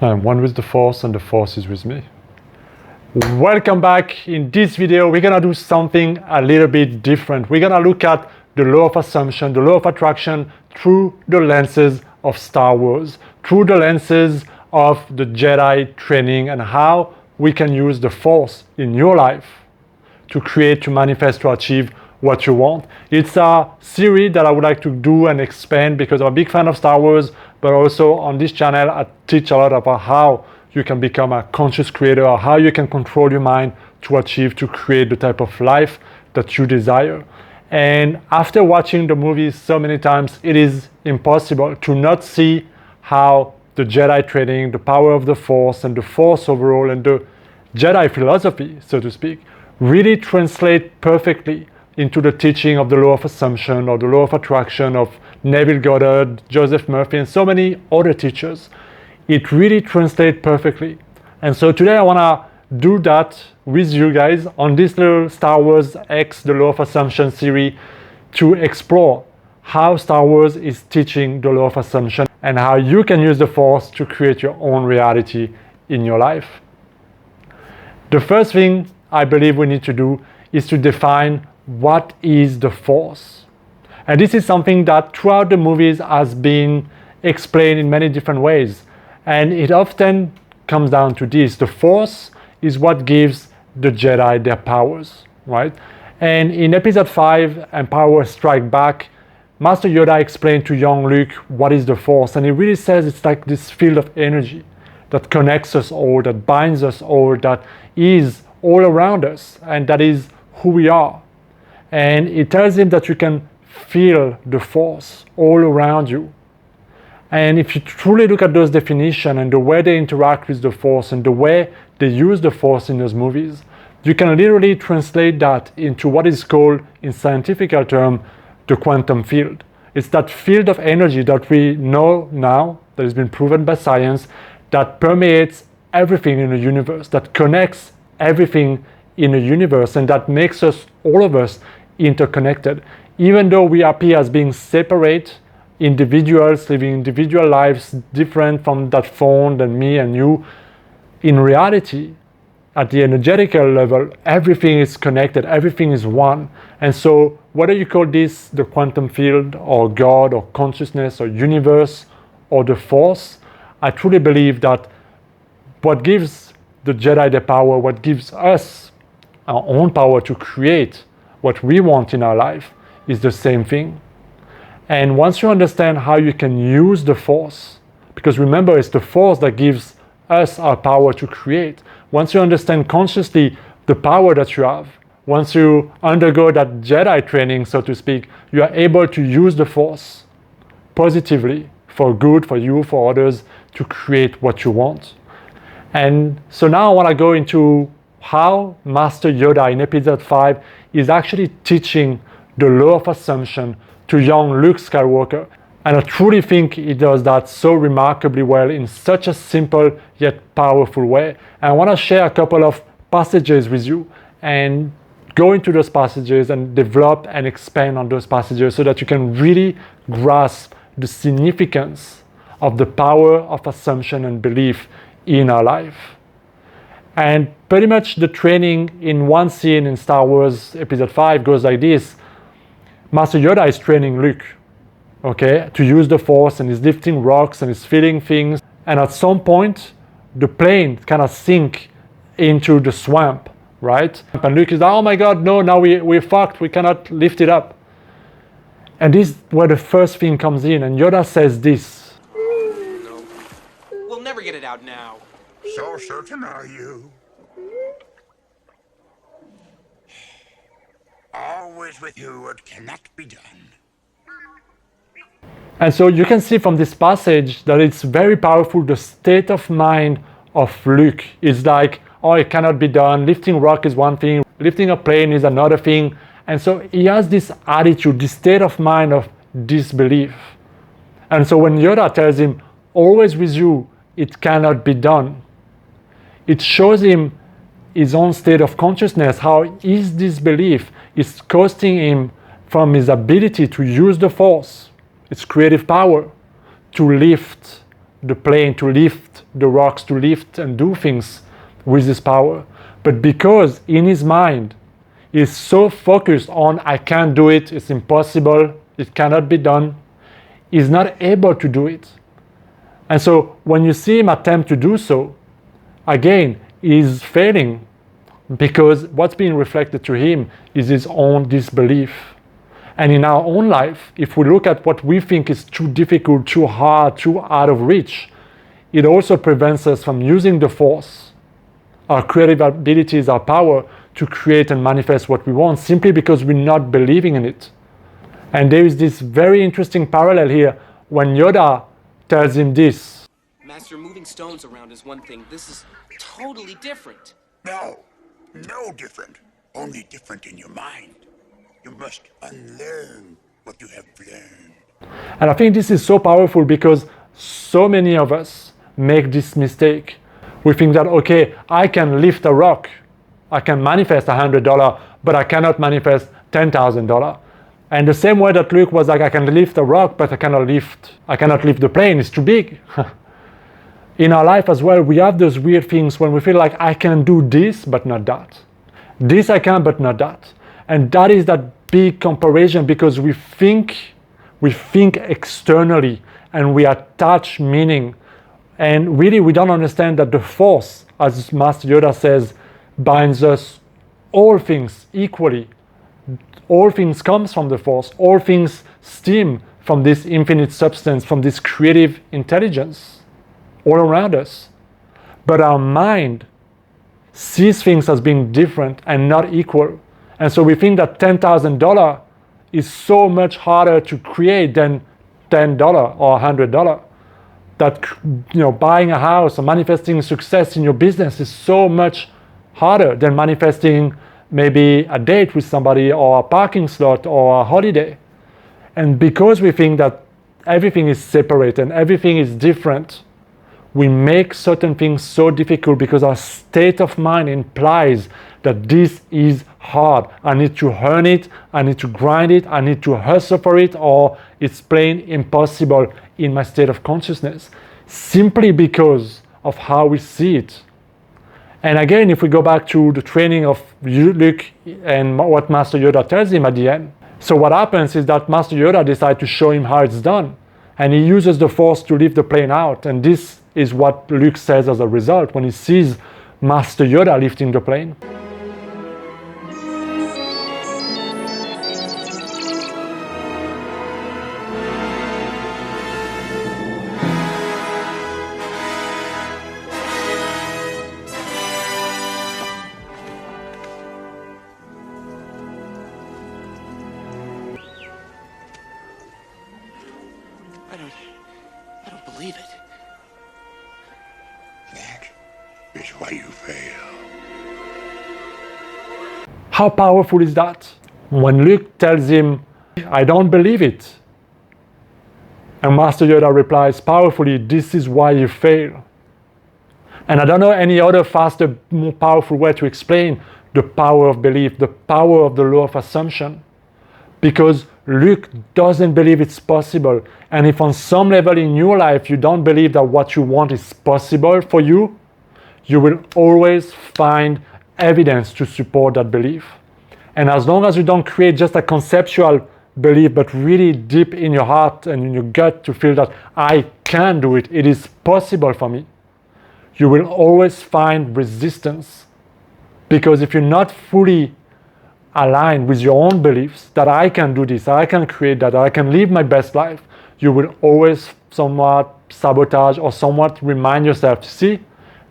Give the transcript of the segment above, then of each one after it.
I'm one with the Force and the Force is with me. Welcome back. In this video, we're gonna do something a little bit different. We're gonna look at the law of assumption, the law of attraction through the lenses of Star Wars, through the lenses of the Jedi training and how we can use the Force in your life to create, to manifest, to achieve what you want. It's a series that I would like to do and expand because I'm a big fan of Star Wars, but also on this channel I teach a lot about how you can become a conscious creator, or how you can control your mind to achieve, to create the type of life that you desire. And after watching the movies so many times, it is impossible to not see how the Jedi training, the power of the Force and the Force overall and the Jedi philosophy, so to speak, really translate perfectly into the teaching of the law of assumption or the law of attraction of Neville Goddard, Joseph Murphy, and so many other teachers. It really translates perfectly. And so today I want to do that with you guys on this little Star Wars X, the law of assumption series, to explore how Star Wars is teaching the law of assumption and how you can use the Force to create your own reality in your life. The first thing I believe we need to do is to define what is the Force. And this is something that throughout the movies has been explained in many different ways. And it often comes down to this. The Force is what gives the Jedi their powers, right? And in episode 5, Empire Strike Back, Master Yoda explained to young Luke what is the Force. And he really says it's like this field of energy that connects us all, that binds us all, that is all around us, and that is who we are. And it tells him that you can feel the Force all around you. And if you truly look at those definitions and the way they interact with the Force and the way they use the Force in those movies, you can literally translate that into what is called, in scientific term, the quantum field. It's that field of energy that we know now, that has been proven by science, that permeates everything in the universe, that connects everything in the universe, and that makes us, all of us, interconnected. Even though we appear as being separate individuals living individual lives different from that phone than me and you, in reality, at the energetical level, everything is connected, everything is one. And so whether you call this the quantum field or God or consciousness or universe or the Force, I truly believe that what gives the Jedi the power, what gives us our own power to create what we want in our life, is the same thing. And once you understand how you can use the Force, because remember, it's the Force that gives us our power to create. Once you understand consciously the power that you have, once you undergo that Jedi training, so to speak, you are able to use the Force positively for good, for you, for others, to create what you want. And so now I want to go into how Master Yoda in episode 5 is actually teaching the law of assumption to young Luke Skywalker. And I truly think he does that so remarkably well in such a simple yet powerful way. And I want to share a couple of passages with you and go into those passages and develop and expand on those passages so that you can really grasp the significance of the power of assumption and belief in our life. And pretty much the training in one scene in Star Wars episode 5 goes like this. Master Yoda is training Luke, okay, to use the Force, and he's lifting rocks and he's feeling things. And at some point, the plane kind of sink into the swamp, right? And Luke is like, oh my God, no, now we're fucked. We cannot lift it up. And this is where the first thing comes in. And Yoda says this. No. We'll never get it out now. So certain are you? Always with you, what cannot be done. And so you can see from this passage that it's very powerful. The state of mind of Luke is like, oh, it cannot be done. Lifting rock is one thing. Lifting a plane is another thing. And so he has this attitude, this state of mind of disbelief. And so when Yoda tells him, always with you, it cannot be done, it shows him his own state of consciousness, how his disbelief is costing him from his ability to use the Force, its creative power, to lift the plane, to lift the rocks, to lift and do things with his power. But because in his mind, he's so focused on, I can't do it, it's impossible, it cannot be done, he's not able to do it. And so when you see him attempt to do so, again, he's failing, because what's being reflected to him is his own disbelief. And in our own life, if we look at what we think is too difficult, too hard, too out of reach, it also prevents us from using the force, our creative abilities, our power to create and manifest what we want, simply because we're not believing in it. And there is this very interesting parallel here when Yoda tells him this. Master, moving stones around is one thing. This is totally different. No different. Only different in your mind. You must unlearn what you have learned. And I think this is so powerful because so many of us make this mistake. We think that, okay, I can lift a rock, I can manifest $100, but I cannot manifest $10,000. And the same way that Luke was like, I can lift a rock, but I cannot lift the plane, it's too big. In our life as well, we have those weird things when we feel like I can do this, but not that. This I can, but not that. And that is that big comparison, because we think externally and we attach meaning. And really, we don't understand that the force, as Master Yoda says, binds us all things equally. All things comes from the force. All things stem from this infinite substance, from this creative intelligence all around us. But our mind sees things as being different and not equal. And so we think that $10,000 is so much harder to create than $10 or $100. That, buying a house or manifesting success in your business is so much harder than manifesting maybe a date with somebody or a parking slot or a holiday. And because we think that everything is separate and everything is different, we make certain things so difficult because our state of mind implies that this is hard. I need to earn it, I need to grind it, I need to hustle for it, or it's plain impossible in my state of consciousness, simply because of how we see it. And again, if we go back to the training of Luke and what Master Yoda tells him at the end. So what happens is that Master Yoda decides to show him how it's done. And he uses the force to lift the plane out. And this is what Luke says as a result when he sees Master Yoda lifting the plane. I don't believe it. That is why you fail. How powerful is that? When Luke tells him, I don't believe it. And Master Yoda replies powerfully, this is why you fail. And I don't know any other faster, more powerful way to explain the power of belief, the power of the law of assumption. Because Luke doesn't believe it's possible. And if on some level in your life you don't believe that what you want is possible for you, you will always find evidence to support that belief. And as long as you don't create just a conceptual belief, but really deep in your heart and in your gut to feel that I can do it, it is possible for me, you will always find resistance. Because if you're not fully aligned with your own beliefs, that I can do this, I can create that, I can live my best life, you will always somewhat sabotage or somewhat remind yourself, see,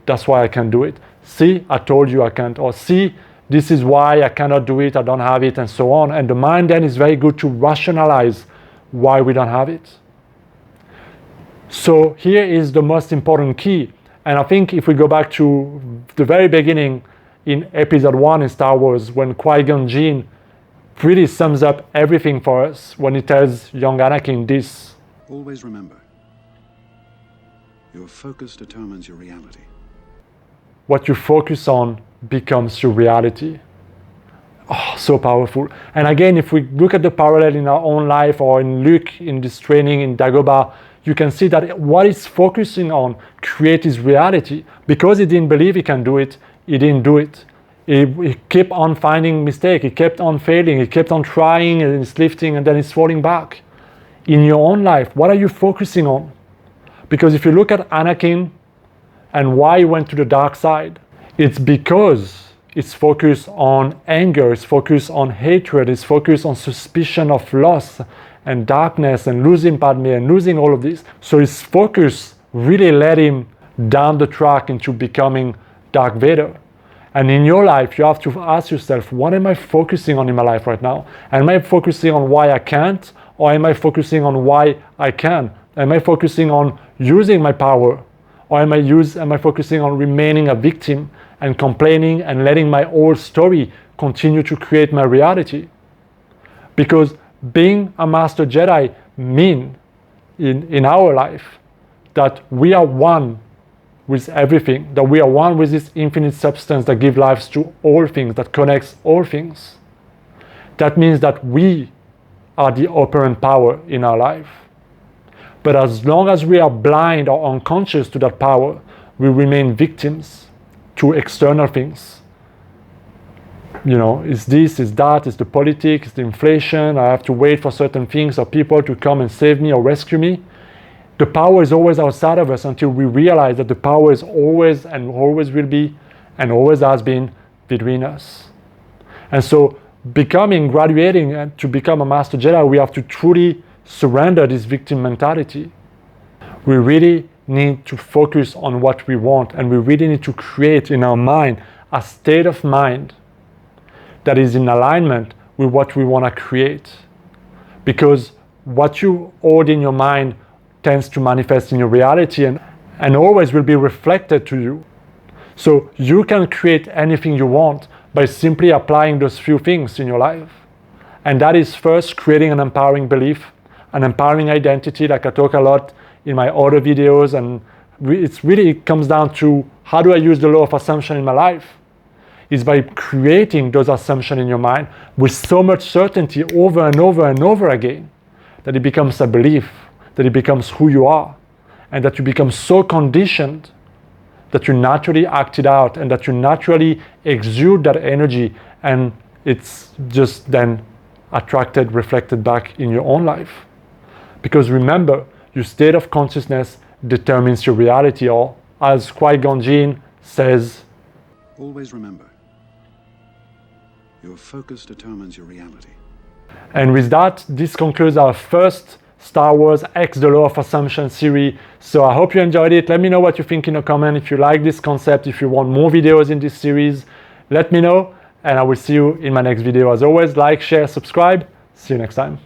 that's why I can do it. See, I told you I can't. Or see, this is why I cannot do it, I don't have it, and so on. And the mind then is very good to rationalize why we don't have it. So here is the most important key. And I think if we go back to the very beginning in episode 1 in Star Wars, when Qui-Gon Jinn really sums up everything for us when he tells young Anakin this. Always remember, your focus determines your reality. What you focus on becomes your reality. Oh, so powerful. And again, if we look at the parallel in our own life or in Luke in this training in Dagobah, you can see that what he's focusing on creates his reality. Because he didn't believe he can do it, he didn't do it. He kept on finding mistakes, he kept on failing, he kept on trying and he's lifting and then he's falling back. In your own life, what are you focusing on? Because if you look at Anakin and why he went to the dark side, it's because it's focused on anger, it's focused on hatred, it's focused on suspicion of loss and darkness and losing Padme and losing all of this. So his focus really led him down the track into becoming Darth Vader. And in your life, you have to ask yourself, what am I focusing on in my life right now? Am I focusing on why I can't? Or am I focusing on why I can? Am I focusing on using my power? Or am I focusing on remaining a victim and complaining and letting my old story continue to create my reality? Because being a Master Jedi means in our life that we are one with everything, that we are one with this infinite substance that gives life to all things, that connects all things. That means that we are the operant power in our life. But as long as we are blind or unconscious to that power, we remain victims to external things. You know, it's this, it's that, it's the politics, it's the inflation, I have to wait for certain things or people to come and save me or rescue me. The power is always outside of us until we realize that the power is always and always will be and always has been between us. And so graduating to become a Master Jedi, we have to truly surrender this victim mentality. We really need to focus on what we want, and we really need to create in our mind a state of mind that is in alignment with what we want to create. Because what you hold in your mind tends to manifest in your reality and always will be reflected to you. So you can create anything you want by simply applying those few things in your life. And that is first creating an empowering belief, an empowering identity, like I talk a lot in my other videos. And it comes down to, how do I use the law of assumption in my life? Is by creating those assumptions in your mind with so much certainty over and over and over again that it becomes a belief, that it becomes who you are, and that you become so conditioned that you naturally act it out and that you naturally exude that energy, and it's just then attracted, reflected back in your own life. Because remember, your state of consciousness determines your reality, or as Qui-Gon Jinn says, always remember, your focus determines your reality. And with that, this concludes our first Star Wars X the Law of Assumption series. So I hope you enjoyed it. Let me know what you think in a comment. If you like this concept, if you want more videos in this series, let me know, and I will see you in my next video. As always, like, share, subscribe. See you next time.